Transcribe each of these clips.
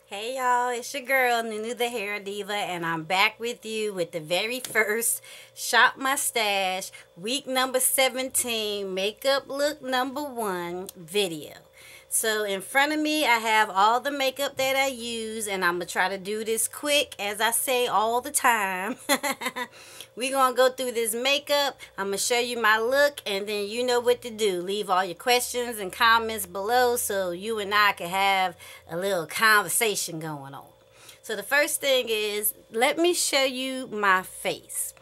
Hey y'all, it's your girl NUENEW the Hair Diva, and I'm back with you with the very first Shop My Stash week number 17 makeup look number 1 video. So in front of me I have all the makeup that I use, and I'm going to try to do this quick as I say all the time. We're going to go through this makeup. I'm going to show you my look, and then you know what to do. Leave all your questions and comments below so you and I can have a little conversation going on. So the first thing is, let me show you my face.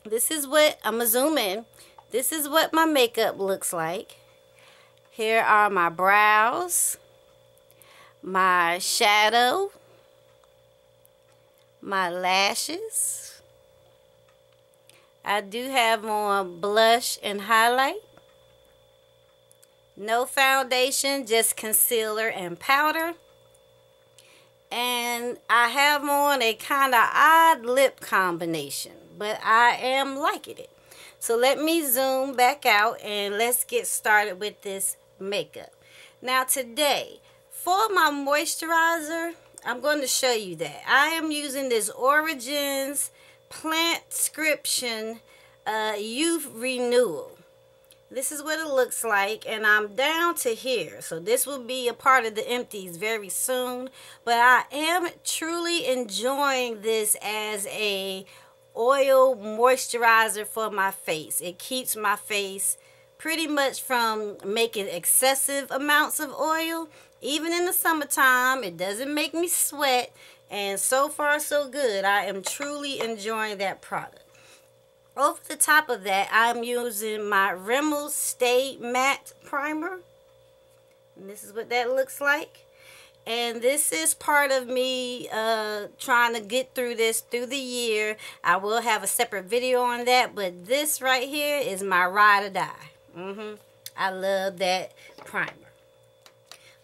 This is what, I'm going to zoom in. This is what my makeup looks like. Here are my brows, my shadow, my lashes. I do have on blush and highlight. No foundation, just concealer and powder. And I have on a kind of odd lip combination, but I am liking it. So let me zoom back out and let's get started with this makeup. Now today, for my moisturizer, I'm going to show you that. I am using this Origins Plantscription Youth Renewal. This is what it looks like, and I'm down to here, so this will be a part of the empties very soon. But I am truly enjoying this as a oil moisturizer for my face. It keeps my face pretty much from making excessive amounts of oil. Even in the summertime, it doesn't make me sweat, and so far so good. I am truly enjoying that product. Over the top of that, I'm using my Rimmel Stay Matte Primer. And this is what that looks like. And this is part of me trying to get through this through the year. I will have a separate video on that, but this right here is my ride or die. I love that primer.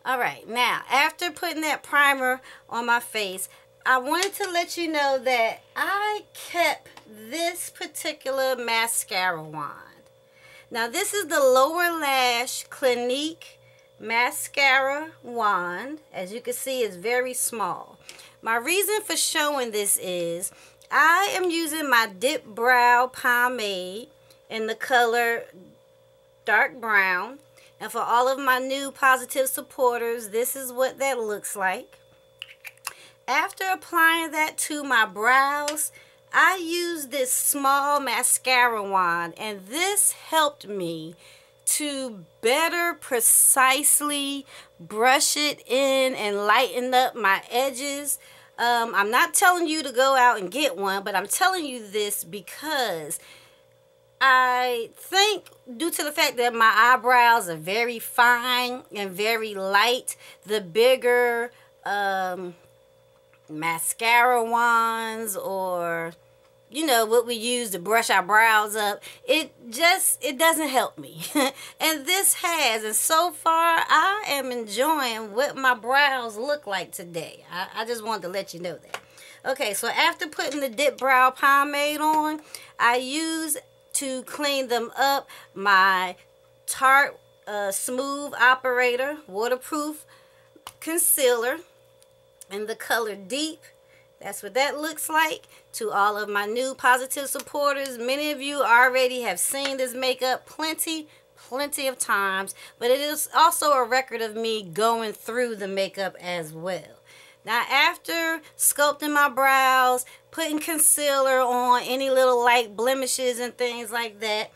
Alright, now after putting that primer on my face, I wanted to let you know that I kept this particular mascara wand. Now this is the Lower Lash Clinique mascara wand. As you can see, it's very small. My reason for showing this is I am using my Dip Brow Pomade in the color dark brown. And for all of my new positive supporters, this is what that looks like. After applying that to my brows, I used this small mascara wand, and this helped me to better precisely brush it in and lighten up my edges. I'm not telling you to go out and get one, but I'm telling you this because I think due to the fact that my eyebrows are very fine and very light, the bigger mascara wands, or you know what we use to brush our brows up, it doesn't help me. And this has, and so far I am enjoying what my brows look like today. I just wanted to let you know that. Okay, so after putting the Dip Brow Pomade on, I use to clean them up my Tarte Smooth Operator Waterproof Concealer in the color Deep. That's what that looks like. To all of my new positive supporters, many of you already have seen this makeup plenty of times, but it is also a record of me going through the makeup as well. Now after sculpting my brows, putting concealer on any little light blemishes and things like that,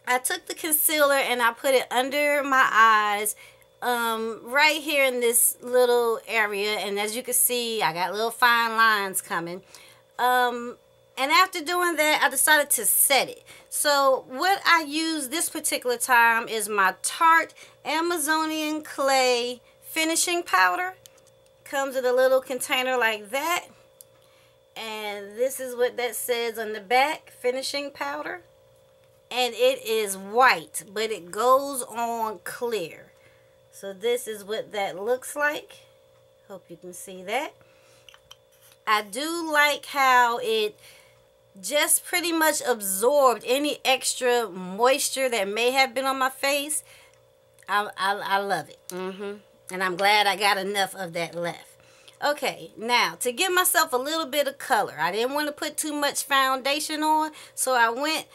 I took the concealer and I put it under my eyes, right here in this little area, and as you can see, I got little fine lines coming. And after doing that, I decided to set it. So what I use this particular time is my Tarte Amazonian Clay Finishing Powder. Comes in a little container like that, and this is what that says on the back, finishing powder, and it is white, but it goes on clear. So this is what that looks like. Hope you can see that. I do like how it just pretty much absorbed any extra moisture that may have been on my face. I love it. And I'm glad I got enough of that left. Okay, now to give myself a little bit of color, I didn't want to put too much foundation on, so I went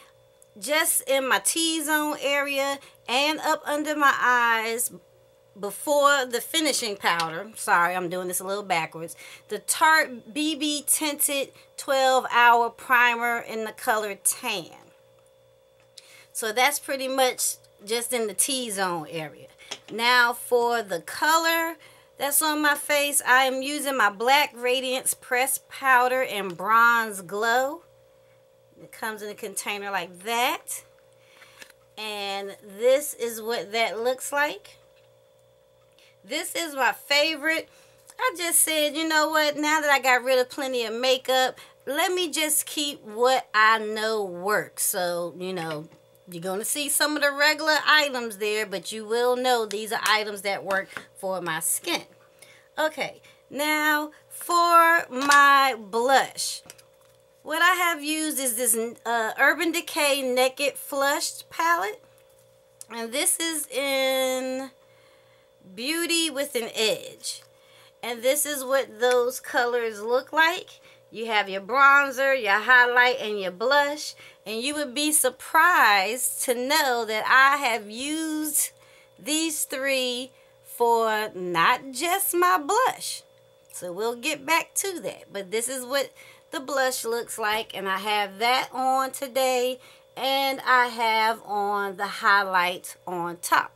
just in my T-zone area and up under my eyes before the finishing powder. Sorry, I'm doing this a little backwards. The Tarte BB Tinted 12-hour primer in the color tan. So that's pretty much just in the T-zone area. Now for the color that's on my face, I am using my Black Radiance Pressed Powder in Bronze Glow. It comes in a container like that. And this is what that looks like. This is my favorite. I just said, you know what, now that I got rid of plenty of makeup, let me just keep what I know works. So, you know, you're going to see some of the regular items there, but you will know these are items that work for my skin. Okay, now for my blush. What I have used is this Urban Decay Naked Flushed palette. And this is in Beauty with an Edge. And this is what those colors look like. You have your bronzer, your highlight, and your blush. And you would be surprised to know that I have used these three for not just my blush. So we'll get back to that. But this is what the blush looks like. And I have that on today. And I have on the highlight on top.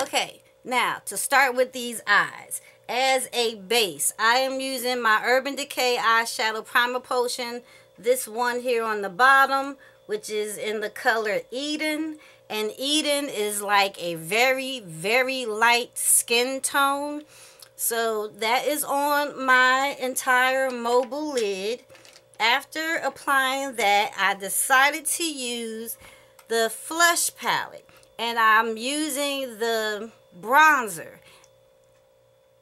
Okay, now to start with these eyes. As a base, I am using my Urban Decay Eyeshadow Primer Potion. This one here on the bottom, which is in the color Eden. And Eden is like a very, very light skin tone. So that is on my entire mobile lid. After applying that, I decided to use the Flush palette. And I'm using the bronzer.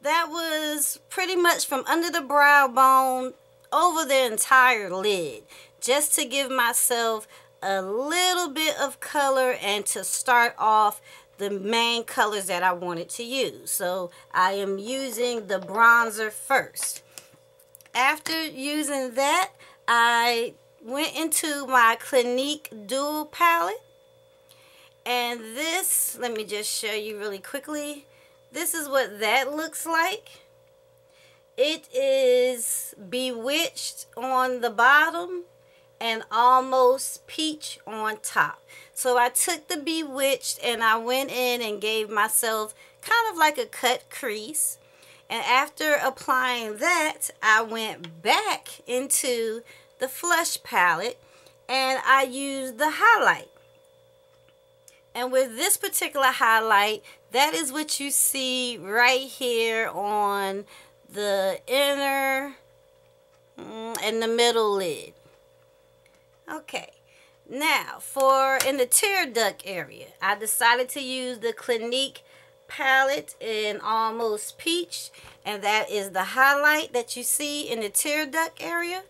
That was pretty much from under the brow bone over the entire lid. Just to give myself a little bit of color and to start off the main colors that I wanted to use. So I am using the bronzer first. After using that, I went into my Clinique Dual palette. And this, let me just show you really quickly. This is what that looks like. It is Bewitched on the bottom and Almost Peach on top. So I took the Bewitched and I went in and gave myself kind of like a cut crease. And after applying that, I went back into the Flush palette and I used the highlight. And with this particular highlight, that is what you see right here on the inner and the middle lid. Okay, now for in the tear duct area, I decided to use the Clinique palette in Almost Peach. And that is the highlight that you see in the tear duct area.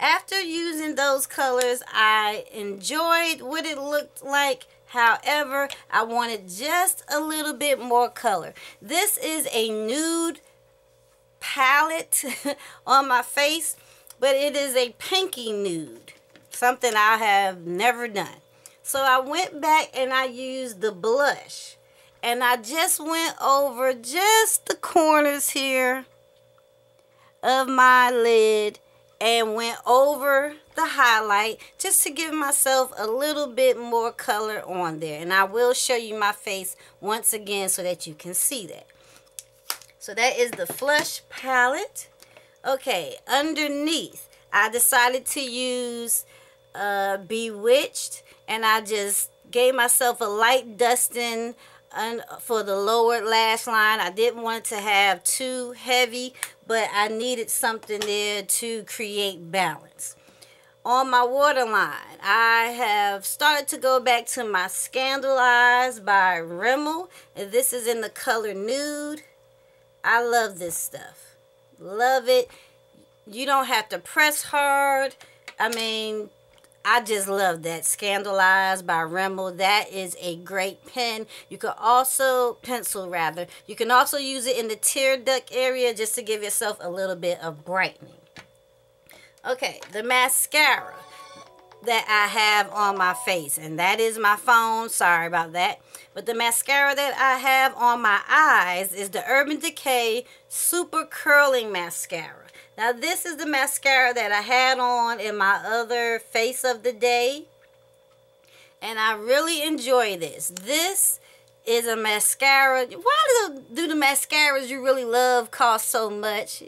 After using those colors, I enjoyed what it looked like. However, I wanted just a little bit more color. This is a nude palette on my face, but it is a pinky nude. Something I have never done. So I went back and I used the blush. And I just went over just the corners here of my lid and went over the highlight just to give myself a little bit more color on there. And I will show you my face once again so that you can see that. So that is the Flush palette. Okay, underneath, I decided to use Bewitched. And I just gave myself a light dusting for the lower lash line. I didn't want it to have too heavy, but I needed something there to create balance. On my waterline, I have started to go back to my Scandleyes by Rimmel. And this is in the color Nude. I love this stuff. Love it. You don't have to press hard. I mean, I just love that. Scandleyes by Rimmel. That is a great pen. You can also, pencil rather, you can also use it in the tear duct area just to give yourself a little bit of brightening. Okay, the mascara that I have on my face, and that is my phone. Sorry about that. But the mascara that I have on my eyes is the Urban Decay Super Curling Mascara. Now, this is the mascara that I had on in my other face of the day, and I really enjoy this. This is a mascara. Why do the mascaras you really love cost so much?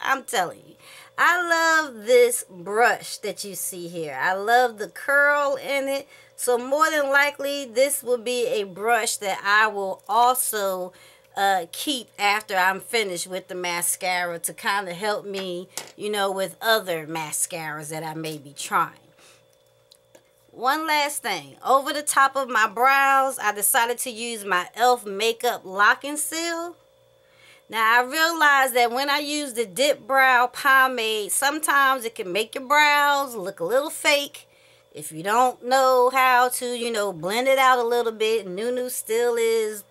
I'm telling you. I love this brush that you see here. I love the curl in it. So more than likely, this will be a brush that I will also keep after I'm finished with the mascara to kind of help me, you know, with other mascaras that I may be trying. One last thing. Over the top of my brows, I decided to use my e.l.f. Makeup Locking Seal. Now, I realize that when I use the Dip Brow Pomade, sometimes it can make your brows look a little fake. If you don't know how to, you know, blend it out a little bit, NUENEW still is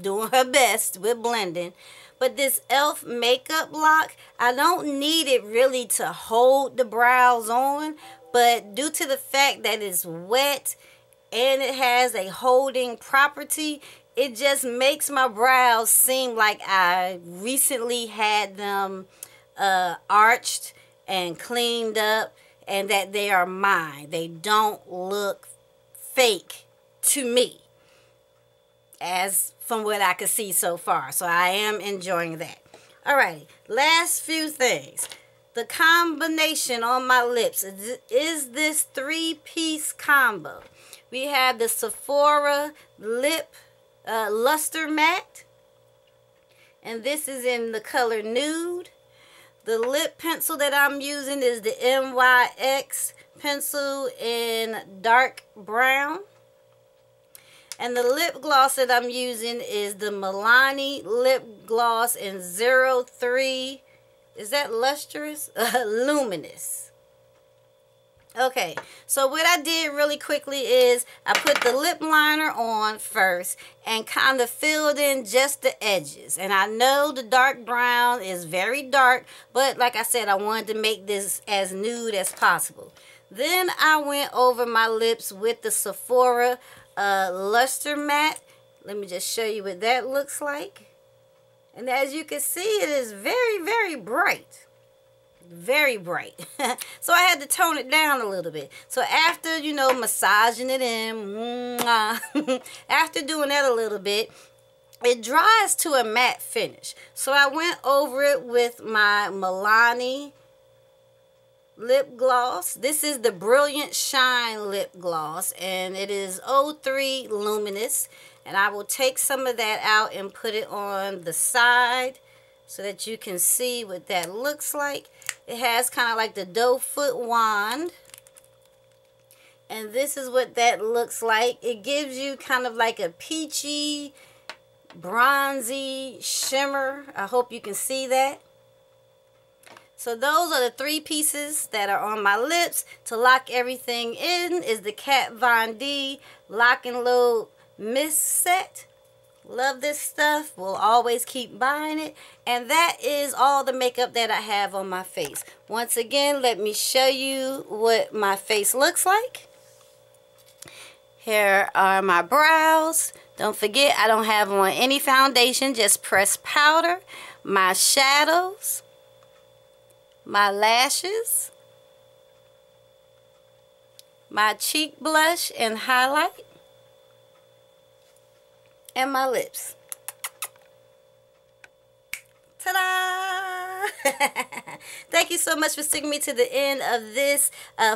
doing her best with blending. But this e.l.f. Makeup Lock, I don't need it really to hold the brows on. But due to the fact that it's wet and it has a holding property, it just makes my brows seem like I recently had them arched and cleaned up, and that they are mine. They don't look fake to me, as from what I can see so far. So I am enjoying that. Alright, last few things. The combination on my lips is this 3-piece combo. We have the Sephora Lip Luster Matte, and this is in the color Nude. The lip pencil that I'm using is the NYX pencil in dark brown, and the lip gloss that I'm using is the Milani Lip Gloss in 03. Is that lustrous? Luminous. Okay, so what I did really quickly is I put the lip liner on first and kind of filled in just the edges. And I know the dark brown is very dark, but like I said, I wanted to make this as nude as possible. Then I went over my lips with the Sephora Luster Matte. Let me just show you what that looks like. And as you can see, it is very, very bright. Very bright. So I had to tone it down a little bit. So after, you know, massaging it in, after doing that a little bit, it dries to a matte finish. So I went over it with my Milani lip gloss. This is the Brilliant Shine lip gloss, and it is 03 Luminous. And I will take some of that out and put it on the side so that you can see what that looks like. It has kind of like the doe foot wand. And this is what that looks like. It gives you kind of like a peachy, bronzy shimmer. I hope you can see that. So those are the 3 pieces that are on my lips. To lock everything in is the Kat Von D Lock and Load Mist Set. Love this stuff. Will always keep buying it. And that is all the makeup that I have on my face. Once again, let me show you what my face looks like. Here are my brows. Don't forget, I don't have on any foundation, just pressed powder. My shadows. My lashes. My cheek blush and highlight. And my lips. Ta-da! Thank you so much for sticking me to the end of this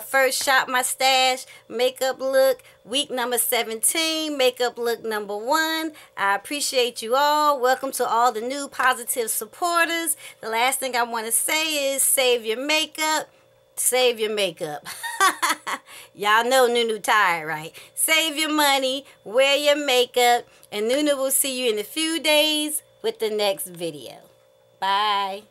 first Shop My Stash makeup look, week number 17, makeup look number 1. I appreciate you all. Welcome to all the new positive supporters. The last thing I want to say is save your makeup. Save your makeup. Y'all know NUENEW tired, right? Save your money, wear your makeup, and NUENEW will see you in a few days with the next video. Bye.